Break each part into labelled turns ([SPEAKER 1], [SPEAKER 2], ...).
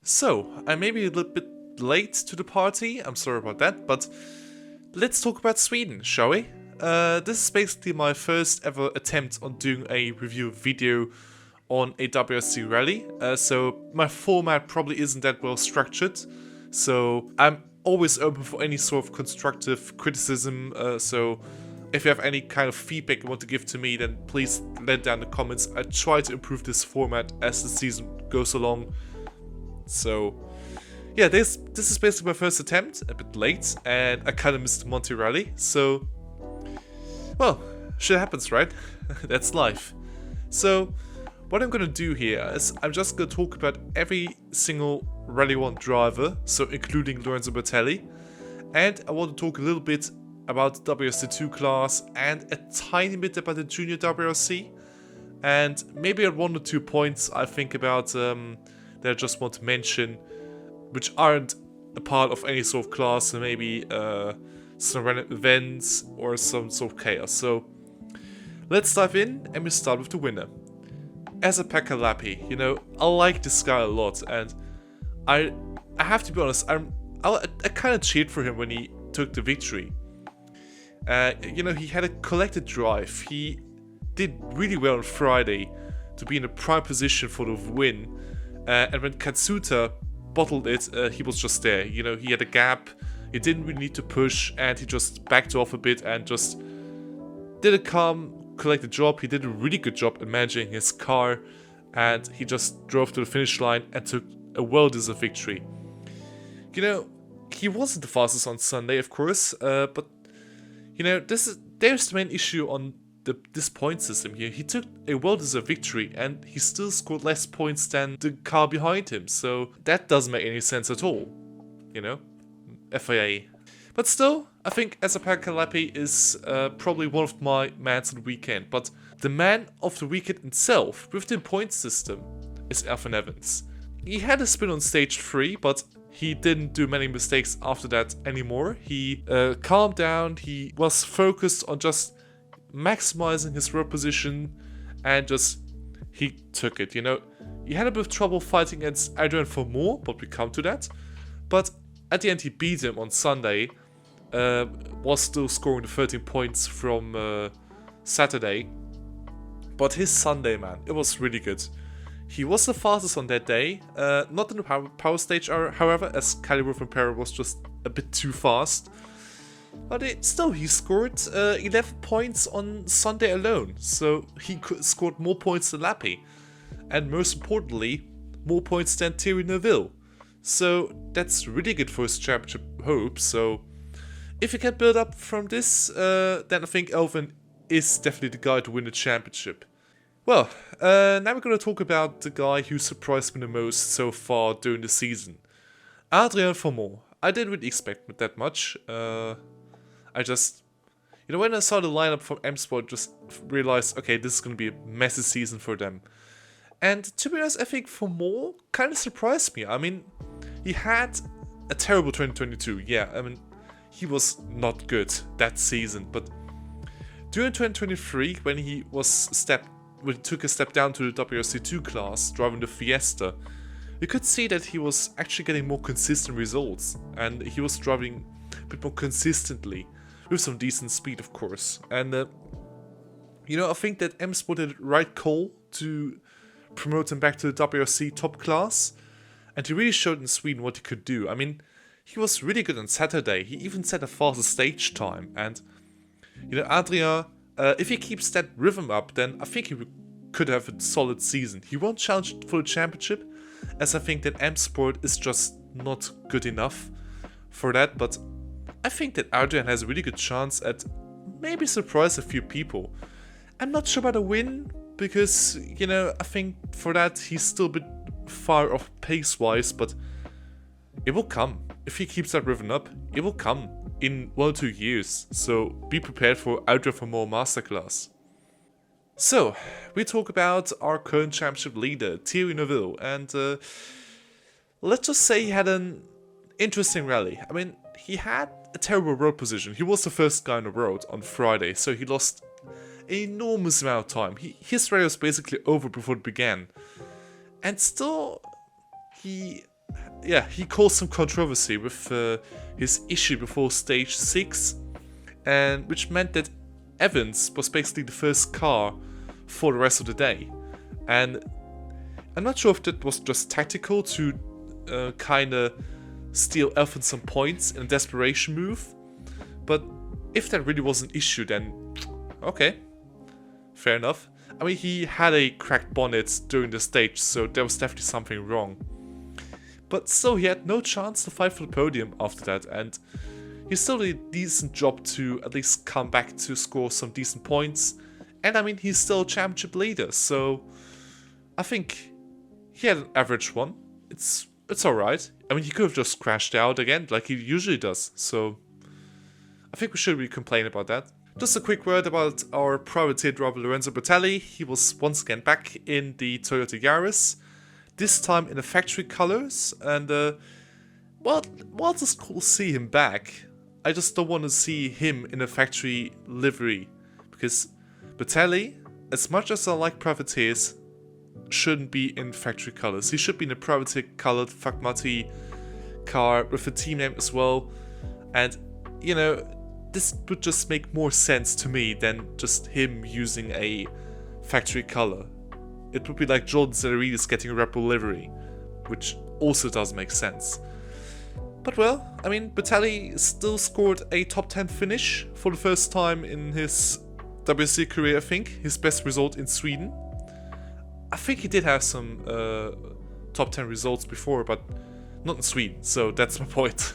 [SPEAKER 1] So, I may be a little bit late to the party, I'm sorry about that, but let's talk about Sweden, shall we? This is basically my first ever attempt on doing a review video on a WRC rally, so my format probably isn't that well structured, so I'm always open for any sort of constructive criticism, so if you have any kind of feedback you want to give to me, then please let it down in the comments. I try to improve this format as the season goes along. So, yeah, this is basically my first attempt, a bit late, and I kind of missed the Monty Rally, so, well, shit happens, right? That's life. So, what I'm gonna do here is I'm just gonna talk about every single Rally 1 driver, so including Lorenzo Bertelli, and I want to talk a little bit about the WRC2 class and a tiny bit about the Junior WRC, and maybe at 1 or 2 points I think about that I just want to mention, which aren't a part of any sort of class, so maybe some random events or some sort of chaos. So let's dive in, and we start with the winner. Esa-Pekka Lappi. You know, I like this guy a lot, and I have to be honest, I kind of cheered for him when he took the victory. You know, he had a collected drive. He did really well on Friday to be in a prime position for the win. And when Katsuta bottled it, he was just there. You know, he had a gap, he didn't really need to push, and he just backed off a bit and just did a calm, collected job. He did a really good job in managing his car, and he just drove to the finish line and took a well-deserved victory. You know, he wasn't the fastest on Sunday, of course, but, you know, there's the main issue on this point system here. He took a well-deserved victory and he still scored less points than the car behind him, so that doesn't make any sense at all, you know, FIA. But still, I think Esa-Pekka Lappi is probably one of my mans of the weekend, but the man of the weekend itself, with the point system, is Elfyn Evans. He had a spin on stage 3, but he didn't do many mistakes after that anymore. He calmed down, he was focused on just maximizing his road position, and just he took it. You know, he had a bit of trouble fighting against Aran for more, but we come to that. But at the end, he beat him on Sunday. Was still scoring the 13 points from Saturday. But his Sunday, man, it was really good. He was the fastest on that day, not in the power stage, however, as Calibre from Para was just a bit too fast. But still, he scored 11 points on Sunday alone, so he scored more points than Lappi, and most importantly, more points than Thierry Neuville. So that's really good for his championship hopes. So if he can build up from this, then I think Elfyn is definitely the guy to win the championship. Well, now we're going to talk about the guy who surprised me the most so far during the season. Adrien Fourmont. I didn't really expect that much. I just, you know, when I saw the lineup from M Sport, just realized, okay, this is going to be a messy season for them. And to be honest, I think Fourmont kind of surprised me. I mean, he had a terrible 2022. Yeah, I mean, he was not good that season. But during 2023, when he took a step down to the WRC2 class, driving the Fiesta, you could see that he was actually getting more consistent results, and he was driving a bit more consistently, with some decent speed, of course. And, you know, I think that M Sport did the right call to promote him back to the WRC top class, and he really showed in Sweden what he could do. I mean, he was really good on Saturday. He even set a faster stage time, and, you know, Adrien, if he keeps that rhythm up, then I think he could have a solid season. He won't challenge for the championship, as I think that M Sport is just not good enough for that, but I think that Adrien has a really good chance at maybe surprise a few people. I'm not sure about a win, because, you know, I think for that he's still a bit far off pace-wise, but it will come. If he keeps that rhythm up, it will come in 1 or 2 years, so be prepared for Adrien Fourmont masterclass. So, we talk about our current championship leader, Thierry Neuville, and let's just say he had an interesting rally. I mean, he had a terrible road position. He was the first guy on the road on Friday, so he lost an enormous amount of time. His rally was basically over before it began. And still, he yeah, he caused some controversy with his issue before stage 6, and which meant that Evans was basically the first car for the rest of the day. And I'm not sure if that was just tactical to kind of steal Evans some points in a desperation move, but if that really was an issue, then okay, fair enough. I mean, he had a cracked bonnet during the stage, so there was definitely something wrong. But still, he had no chance to fight for the podium after that, and he still did a decent job to at least come back to score some decent points. And I mean, he's still a championship leader, so I think he had an average one. It's alright. I mean, he could have just crashed out again, like he usually does, so I think we shouldn't really complain about that. Just a quick word about our privateer driver Lorenzo Bertelli. He was once again back in the Toyota Yaris, this time in the factory colors, and well, whilst it's cool to see him back, I just don't want to see him in a factory livery, because Bertelli, as much as I like privateers, shouldn't be in factory colors. He should be in a privateer colored Phagmati car with a team name as well, and you know, this would just make more sense to me than just him using a factory color. It would be like Jordan Zerides getting a Red Bull livery, which also does make sense. But well, I mean, Bertelli still scored a top 10 finish for the first time in his WRC career, I think. His best result in Sweden. I think he did have some top 10 results before, but not in Sweden, so that's my point.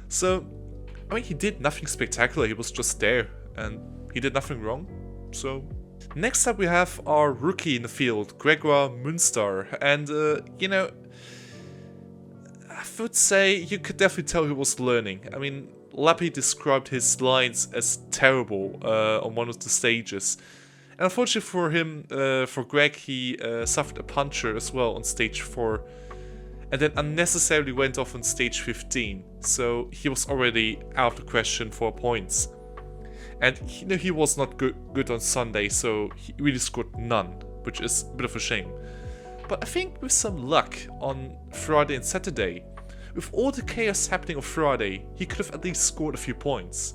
[SPEAKER 1] So, I mean, he did nothing spectacular, he was just there, and he did nothing wrong, so... Next up we have our rookie in the field, Gregoire Münster, and, you know, I would say you could definitely tell he was learning. I mean, Lappi described his lines as terrible on one of the stages. And unfortunately for him, for Greg, he suffered a puncture as well on stage 4. And then unnecessarily went off on stage 15, so he was already out of the question for points. And you know, he was not good on Sunday, so he really scored none, which is a bit of a shame. But I think with some luck on Friday and Saturday, with all the chaos happening on Friday, he could have at least scored a few points.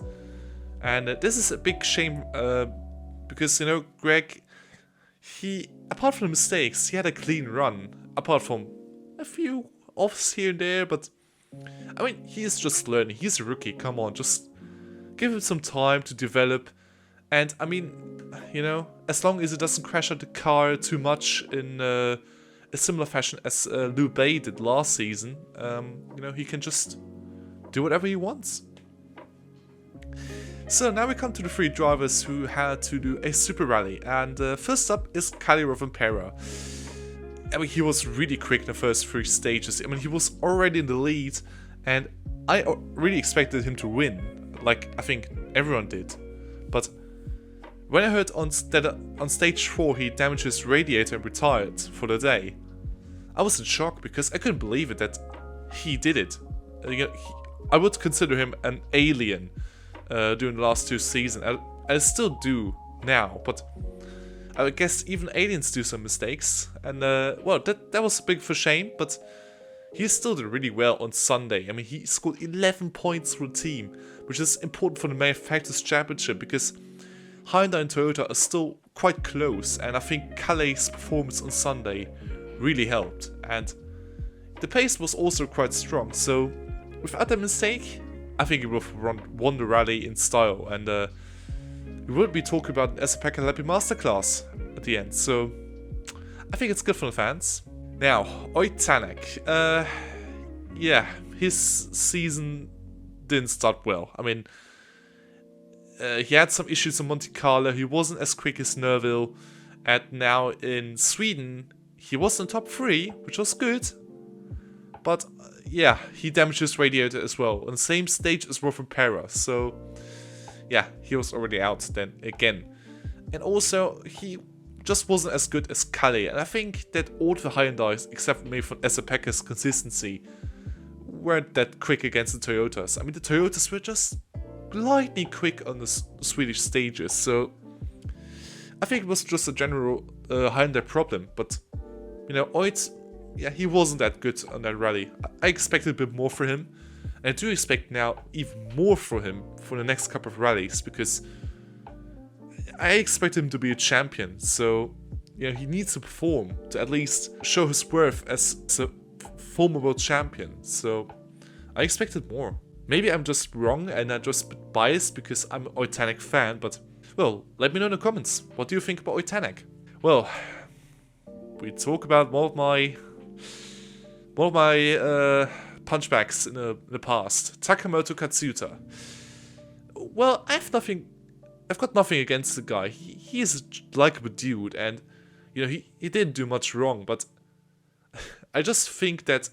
[SPEAKER 1] And this is a big shame, because, you know, Greg, he, apart from the mistakes, he had a clean run, apart from a few offs here and there, but I mean, he is just learning. He's a rookie, come on, just give him some time to develop. And I mean, you know, as long as it doesn't crash out the car too much in a similar fashion as Liu Bei did last season, you know, he can just do whatever he wants. So now we come to the 3 drivers who had to do a super rally, and first up is Kalle Rovanperä. I mean, he was really quick in the first 3 stages. I mean, he was already in the lead, and I really expected him to win, like I think everyone did. But when I heard on stage 4 he damaged his radiator and retired for the day, I was in shock because I couldn't believe it that he did it. You know, I would consider him an alien during the last 2 seasons. I still do now, but I guess even aliens do some mistakes, and well, that was a bit of a shame, but he still did really well on Sunday. I mean, he scored 11 points for the team, which is important for the Manufacturers' Championship, because Hyundai and Toyota are still quite close, and I think Kalle's performance on Sunday really helped, and the pace was also quite strong, so without that mistake, I think he would have won the rally in style, and we would be talking about an SAPEC and Lappi Masterclass at the end, so I think it's good for the fans. Now, Oyt Tanak. Yeah, his season didn't start well. I mean, he had some issues in Monte Carlo, he wasn't as quick as Nerville, and now in Sweden, he was in top 3, which was good, but yeah, he damaged his radiator as well, on the same stage as Rovanperä, so yeah, he was already out then again. And also, he just wasn't as good as Kalle, and I think that all the Hyundais, except maybe for SAPEC's consistency, weren't that quick against the Toyotas. I mean, the Toyotas were just lightning quick on the Swedish stages, so I think it was just a general Hyundai problem, but you know, Oyt yeah, he wasn't that good on that rally. I expected a bit more for him. And I do expect now even more for him for the next couple of rallies, because I expect him to be a champion. So, you know, he needs to perform to at least show his worth as a former world champion. So I expected more. Maybe I'm just wrong and I'm just a bit biased because I'm an Oitanek fan, but, well, let me know in the comments. What do you think about Oitanek? Well, we talk about one of my punchbacks in the past. Takamoto Katsuta. Well, I've got nothing against the guy. He is a likable dude, and, you know, he didn't do much wrong, but I just think that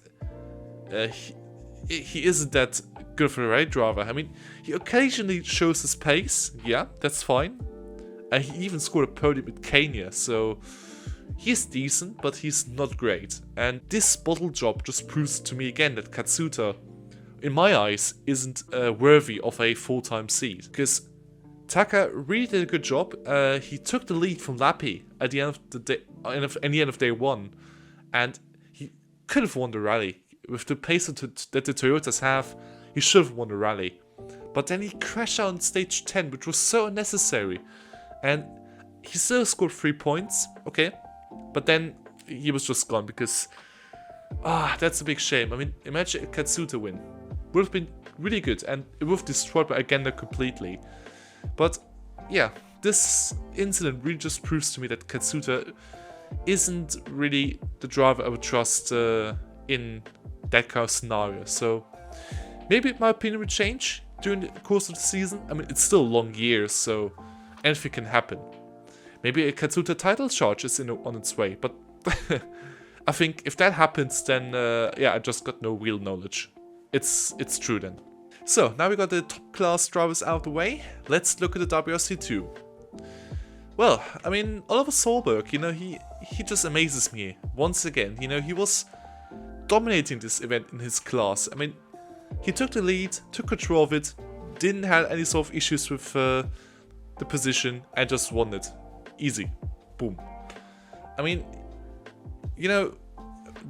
[SPEAKER 1] he isn't that good for a rally driver. I mean, he occasionally shows his pace, yeah, that's fine. And he even scored a podium with Kenya, so he's decent, but he's not great. And this bottle job just proves to me again that Katsuta, in my eyes, isn't worthy of a full-time seat. Because Taka really did a good job. He took the lead from Lappi at the end of the day, the end of day one, and he could have won the rally. With the pace that the Toyotas have, he should have won the rally. But then he crashed out on stage 10, which was so unnecessary. And he still scored 3 points, okay. But then he was just gone because, that's a big shame. I mean, imagine a Katsuta win. Would have been really good, and it would have destroyed my agenda completely. But yeah, this incident really just proves to me that Katsuta isn't really the driver I would trust in that kind of scenario. So maybe my opinion would change during the course of the season. I mean, it's still a long year, so anything can happen. Maybe a Katsuta title charge is on its way, but I think if that happens, then yeah, I just got no real knowledge. It's true then. So now we got the top class drivers out of the way. Let's look at the WRC2. Well, I mean, Oliver Solberg, you know, he just amazes me once again. You know, he was dominating this event in his class. I mean, he took the lead, took control of it, didn't have any sort of issues with the position, and just won it. Easy. Boom. I mean, you know,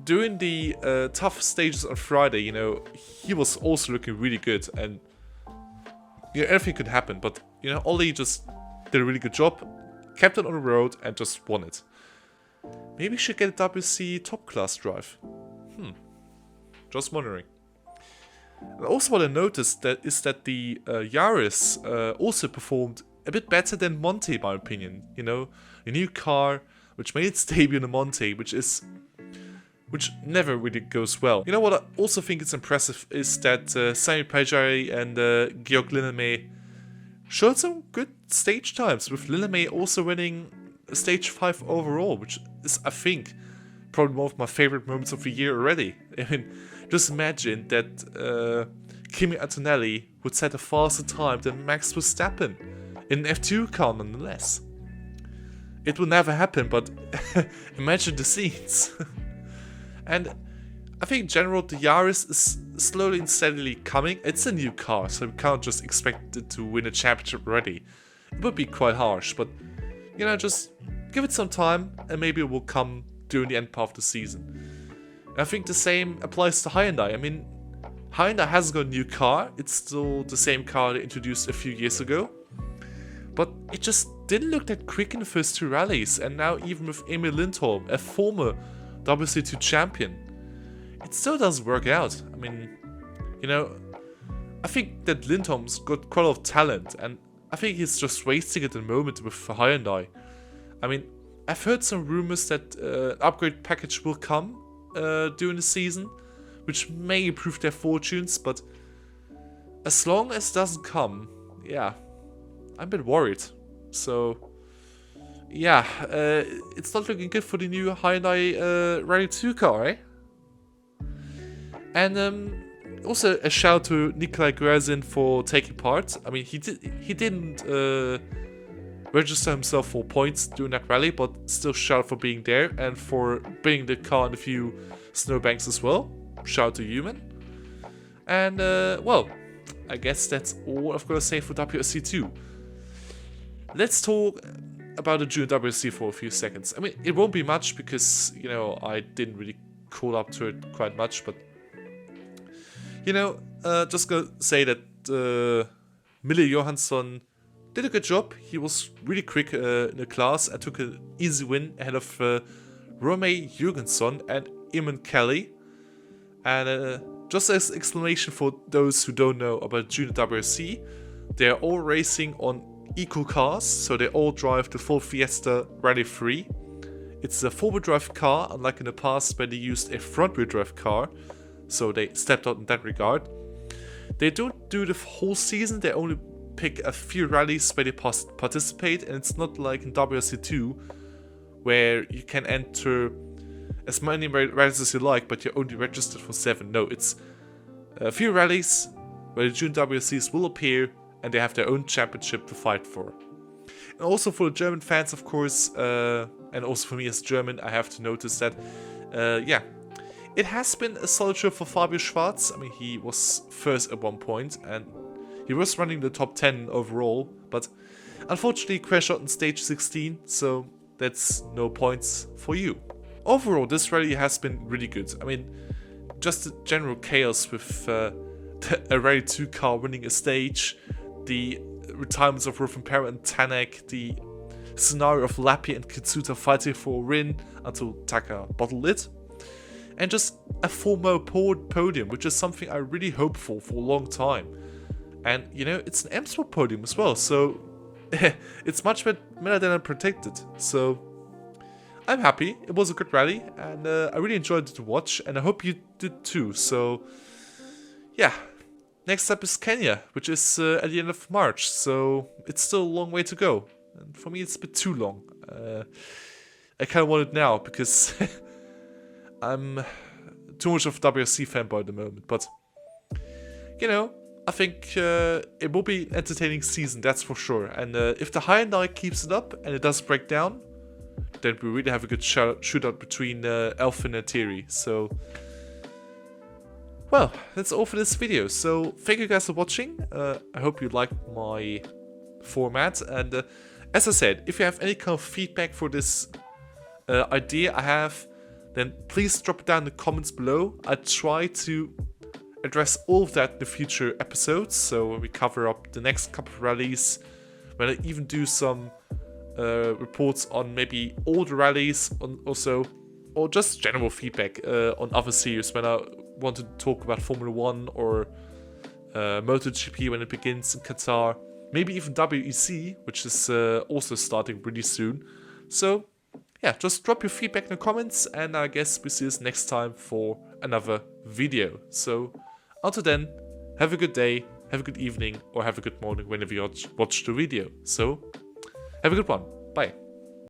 [SPEAKER 1] during the tough stages on Friday, you know, he was also looking really good, and, you know, everything could happen, but, you know, Ollie just did a really good job, kept it on the road, and just won it. Maybe he should get a WC top class drive. Just wondering. And also what I noticed is that the Yaris also performed a bit better than Monte, in my opinion. You know, a new car, which made its debut in the Monte, which never really goes well. You know what I also think is impressive is that Sami Pajari and Georg Linnemey showed some good stage times, with Linnemey also winning stage 5 overall, which is, I think, probably one of my favorite moments of the year already. I mean, just imagine that Kimi Antonelli would set a faster time than Max Verstappen in an F2 car nonetheless. It will never happen, but imagine the scenes. And I think in general the Yaris is slowly and steadily coming. It's a new car, so we can't just expect it to win a championship already. It would be quite harsh, but, you know, just give it some time and maybe it will come during the end part of the season. And I think the same applies to Hyundai. I mean, Hyundai hasn't got a new car. It's still the same car they introduced a few years ago. But it just didn't look that quick in the first 2 rallies. And now even with Emil Lindholm, a former WC2 champion, it still doesn't work out. I mean, you know, I think that Lindholm's got quite a lot of talent, and I think he's just wasting at the moment with Hyundai. I mean, I've heard some rumors that an upgrade package will come during the season, which may improve their fortunes, but as long as it doesn't come, yeah, I'm a bit worried. So, yeah, it's not looking good for the new Hyundai Rally 2 car, eh? And also a shout out to Nikolai Grazin for taking part. I mean, he didn't register himself for points during that rally, but still shout out for being there and for bringing the car in a few snowbanks as well. Shout out to you, man. And, well, I guess that's all I've got to say for WRC2. Let's talk about the Junior WRC for a few seconds. I mean, it won't be much because, you know, I didn't really caught up to it quite much, but you know, just gonna say that Mille Johansson did a good job. He was really quick in the class and took an easy win ahead of Rome Jurgensson and Eamon Kelly. And just as explanation for those who don't know about Junior WRC, they're all racing on equal cars, so they all drive the full Fiesta Rally 3. It's a four-wheel drive car, unlike in the past where they used a front-wheel drive car, so they stepped out in that regard. They don't do the whole season, they only pick a few rallies where they participate, and it's not like in WRC2 where you can enter as many rallies as you like, but you're only registered for 7. No, it's a few rallies where the Junior WRCs will appear and they have their own championship to fight for. And also for the German fans, of course, and also for me as German, I have to notice that, yeah, it has been a solid show for Fabio Schwarz. I mean, he was first at one point and he was running the top 10 overall, but unfortunately crashed out in stage 16, so that's no points for you. Overall, this rally has been really good. I mean, just the general chaos with a Rally 2 car winning a stage, the retirements of Rothenpera and Tanak, the scenario of Lappi and Kitsuta fighting for a win until Taka bottled it, and just a former podium, which is something I really hope for a long time. And, you know, it's an M-Sport podium as well, so it's much better than I predicted. So I'm happy. It was a good rally, and I really enjoyed it to watch, and I hope you did too. So, yeah. Next up is Kenya, which is at the end of March, so it's still a long way to go. And for me, it's a bit too long. I kind of want it now, because I'm too much of a WRC fanboy at the moment. But, you know, I think it will be an entertaining season, that's for sure. And if the high and keeps it up, and it does break down, then we really have a good shootout between Elfin and Thierry. So, well, that's all for this video. So, thank you guys for watching. I hope you liked my format. And as I said, if you have any kind of feedback for this idea I have, then please drop it down in the comments below. I try to address all of that in the future episodes. So, when we cover up the next couple of rallies, when I even do some reports on maybe all the rallies, also, or just general feedback on other series when I want to talk about Formula 1 or MotoGP when it begins in Qatar, maybe even WEC, which is also starting really soon. So yeah, just drop your feedback in the comments, and I guess we see us next time for another video. So until then, have a good day, have a good evening, or have a good morning whenever you watch the video. So have a good one. Bye.